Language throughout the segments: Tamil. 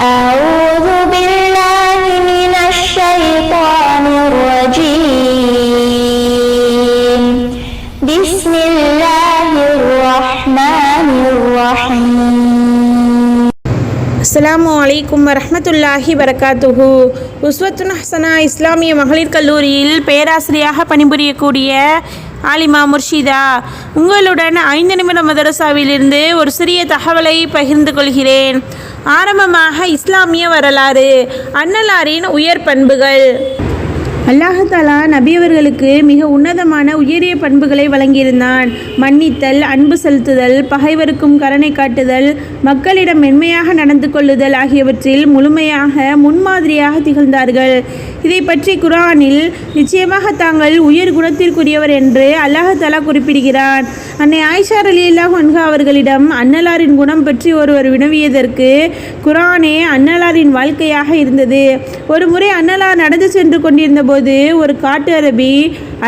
أعوذ بالله من الشيطان الرجيم بسم الله الرحمن الرحيم அஸ்ஸலாமு அலைக்கும் வரஹ்மத்துல்லாஹி வரகாத்துஹு. உஸ்வத்துன் ஹசனா இஸ்லாமிய மகளிர் கல்லூரியில் பேராசிரியராக பணிபுரியக்கூடிய ஆலிமா முர்ஷிதா உங்களுடன் 5 நிமிட மதரசாவிலிருந்து ஒரு சிறிய தகவலை பகிர்ந்து கொள்கிறேன். ஆரம்பமாக இஸ்லாமிய வரலாறு. அன்னலாரின் உயர் பண்புகள். அல்லாஹாலா நபியவர்களுக்கு மிக உன்னதமான உயரிய பண்புகளை வழங்கியிருந்தான். மன்னித்தல், அன்பு செலுத்துதல், பகைவருக்கும் கருணை காட்டுதல், மக்களிடம் மென்மையாக நடந்து கொள்ளுதல் ஆகியவற்றில் முழுமையாக முன்மாதிரியாக திகழ்ந்தார்கள். இதை பற்றி குர்ஆனில் நிச்சயமாக தாங்கள் உயர் குணத்திற்குரியவர் என்று அல்லாஹாலா குறிப்பிடுகிறான். அன்னை ஆயிஷா ரலியல்லாஹு அன்ஹா அவர்களிடம் அன்னலாரின் குணம் பற்றி ஒருவர் வினவியதற்கு குர்ஆனே அன்னலாரின் வாழ்க்கையாக இருந்தது. ஒரு முறை அன்னலார் நடந்து சென்று கொண்டிருந்த போது ஒரு காட்டு அரபி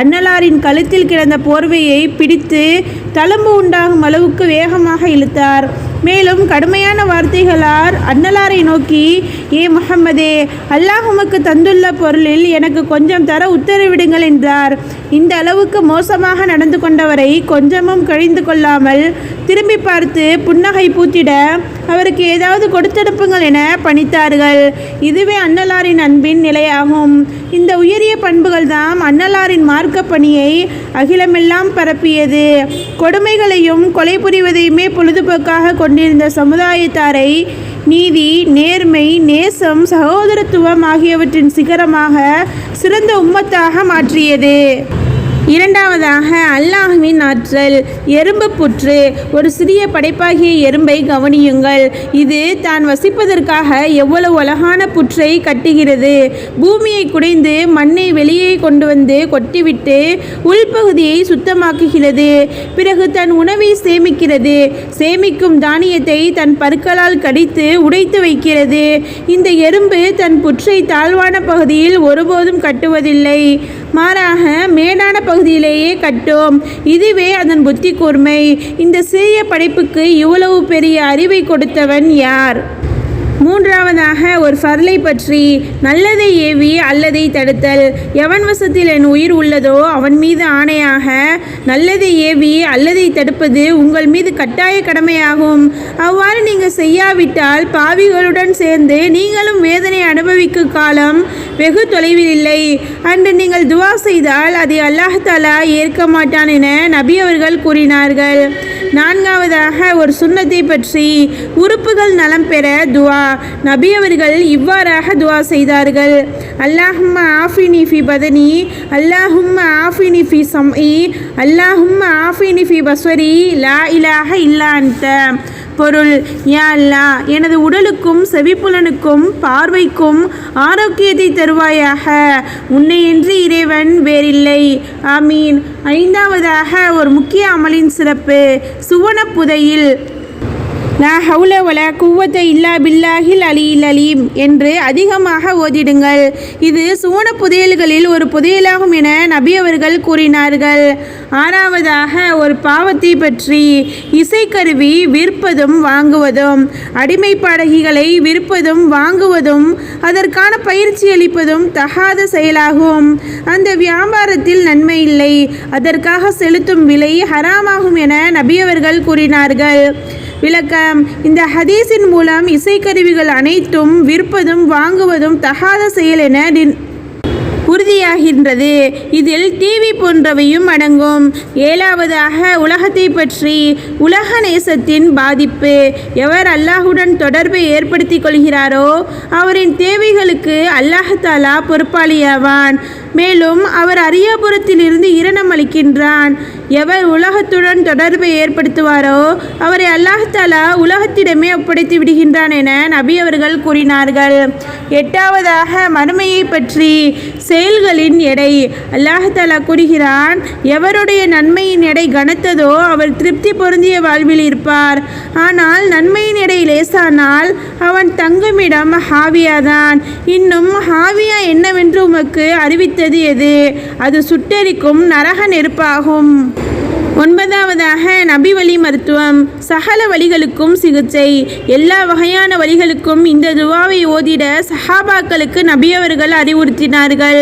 அன்னலாரின் கழுத்தில் கிடந்த போர்வையை பிடித்து தழும்பு உண்டாகும் அளவுக்கு வேகமாக இழுத்தார். மேலும் கடுமையான வார்த்தைகளால் அன்னலாரை நோக்கி, ஏ முஹம்மதே, அல்லாஹ் உமக்கு தந்துள்ள பொருளில் எனக்கு கொஞ்சம் தர உத்தரவிடுங்கள் என்றார். இந்த அளவுக்கு மோசமாக நடந்து கொண்டவரை கொஞ்சமும் கழிந்து கொள்ளாமல் திரும்பி பார்த்து புன்னகை பூத்திட அவருக்கு ஏதாவது கொடுத்தெடுப்புங்கள் என பணித்தார்கள். இதுவே அன்னலாரின் அன்பின் நிலையாகும். இந்த உயரிய பண்புகள் தான் அன்னலாரின் மார்க்க பணியை அகிலமெல்லாம் பரப்பியது. கொடுமைகளையும் கொலை புரிவதையுமே பொழுதுபோக்காக கொண்டிருந்த சமுதாயத்தாரை நீதி, நேர்மை, நேசம், சகோதரத்துவம் ஆகியவற்றின் சிகரமாக சிறந்த உம்மத்தாக மாற்றியது. இரண்டாவதாக அல்லாஹ்வின் ஆற்றல். எறும்பு புற்று. ஒரு சிறிய படைப்பாகிய எறும்பை கவனியுங்கள். இது தான் வசிப்பதற்காக எவ்வளவு அழகான புற்றை கட்டுகிறது. பூமியை குடைந்து மண்ணை வெளியே கொண்டு வந்து கொட்டிவிட்டு உள்பகுதியை சுத்தமாக்குகிறது. பிறகு தன் உணவை சேமிக்கிறது. சேமிக்கும் தானியத்தை தன் பற்களால் கடித்து உடைத்து வைக்கிறது. இந்த எறும்பு தன் புற்றை தாழ்வான பகுதியில் ஒருபோதும் கட்டுவதில்லை, மாறாக மேடான பகுதியிலேயே கட்டும். இதுவே அதன் புத்தி கூர்மை. இந்த சிறிய படைப்புக்கு இவ்வளவு பெரிய அறிவை கொடுத்தவன் யார்? மூன்றாவதாக ஒரு ஃபர்லை பற்றி. நல்லதை ஏவி அல்லதை தடுத்தல். எவன் வசத்தில் என் உயிர் உள்ளதோ அவன் மீது ஆணையாக நல்லதை ஏவி அல்லதை தடுப்பது உங்கள் மீது கட்டாய கடமையாகும். அவ்வாறு நீங்கள் செய்யாவிட்டால் பாவிகளுடன் சேர்ந்து நீங்களும் வேதனை அனுபவிக்கும் காலம் வெகு தொலைவில் இல்லை. அன்று நீங்கள் துவா செய்தால் அதை அல்லாஹ்தாலா ஏற்க மாட்டான் என நபி அவர்கள் கூறினார்கள். நான்காவதாக ஒரு சுன்னத்தை பற்றி. உறுப்புகள் நலம் பெற துவா. நபி அவர்கள் இவ்வாறாக துவா செய்தார்கள். அல்லாஹும்ம ஆஃபினி ஃபி பதனி, அல்லாஹும்ம ஆஃபினி ஃபி சம்இ, அல்லாஹும்ம ஆஃபினி ஃபி பஸ்வரி, லா இலாஹ இல்லா அன்த. பொருள்: யா அல்லாஹ், எனது உடலுக்கும் செவிப்புலனுக்கும் பார்வைக்கும் ஆரோக்கியத்தை தருவாயாக. உன்னையின்றி இறைவன் வேறில்லை. ஆமீன். ஐந்தாவதாக ஒரு முக்கிய அமலின் சிறப்பு. சுவன புதையில். லா ஹவுல வலா குவத்த இல்லா பில்லாஹில் அலியில் அலீம் என்று அதிகமாக ஓதிடுங்கள். இது சுவன புதையல்களில் ஒரு புதையலாகும் என நபி அவர்கள் கூறினார்கள். ஆறாவதாக ஒரு பாவத்தை பற்றி. இசைக்கருவி விற்பதும் வாங்குவதும். அடிமை பாடகிகளை விற்பதும் வாங்குவதும் அதற்கான பயிற்சி அளிப்பதும் தகாத செயலாகும். அந்த வியாபாரத்தில் நன்மை இல்லை. அதற்காக செலுத்தும் விலை ஹராமாகும் என நபி அவர்கள் கூறினார்கள். விளக்கம்: இந்த ஹதீஸின் மூலம் இசைக்கருவிகள் அனைத்தும் விற்பதும் வாங்குவதும் தகாத செயல் என உறுதியாகின்றது. இதில் டிவி போன்றவையும் அடங்கும். ஏழாவதாக உலகத்தை பற்றி. உலக நேசத்தின் பாதிப்பு. எவர் அல்லாஹுடன் தொடர்பை ஏற்படுத்தி கொள்கிறாரோ அவரின் தேவைகளுக்கு அல்லாஹாலா பொறுப்பாளியாவான். மேலும் அவர் அரியாபுரத்திலிருந்து இரணம் அளிக்கின்றான். எவர் உலகத்துடன் தொடர்பை ஏற்படுத்துவாரோ அவரை அல்லாஹாலா உலகத்திடமே ஒப்படைத்து விடுகின்றான் என நபி அவர்கள் கூறினார்கள். எட்டாவதாக மறுமையை பற்றி. செயல்களின் எடை. அல்லாஹாலா கூறுகிறான், எவருடைய நன்மையின் எடை கனத்ததோ அவர் திருப்தி பொருந்திய வாழ்வில் இருப்பார். ஆனால் நன்மையின் எடை லேசானால் அவன் தங்குமிடம் ஹாவியாதான். இன்னும் ஹாவியா என்னவென்று உமக்கு அறிவித்தது எது? அது சுட்டெரிக்கும் நரக நெருப்பாகும். 9வதாக நபி வழி மருத்துவம். சகல வழிகளுக்கும் சிகிச்சை. எல்லா வகையான வழிகளுக்கும் இந்த துவாவை ஓதிட சஹாபாக்களுக்கு நபி அவர்கள் அறிவுறுத்தினார்கள்.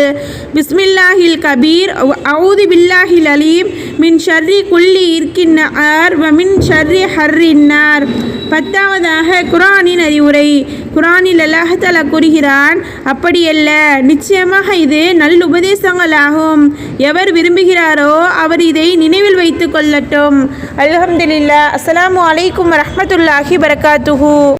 பிஸ்மில்லாஹில் கபீர் அவுது பில்லாஹில் அலீம் மின் ஷர்ரி குல்லி இர்கின்னார் வ மின் ஷர்ரி ஹர்ரின்னார். 10வதாக குர்ஆனின் அறிவுரை. குர்ஆனில் அல்லாஹ் தஆலா கூறுகிறான், அப்படியல்ல, நிச்சயமாக இது நல்லுபதேசங்களாகும். எவர் விரும்புகிறாரோ அவர் இதை நினைவில் வைத்து கொள்ளட்டும். அல்ஹம்துலில்லாஹ். அஸ்ஸலாமு அலைக்கும் வரஹ்மத்துல்லாஹி வபரகாத்துஹு.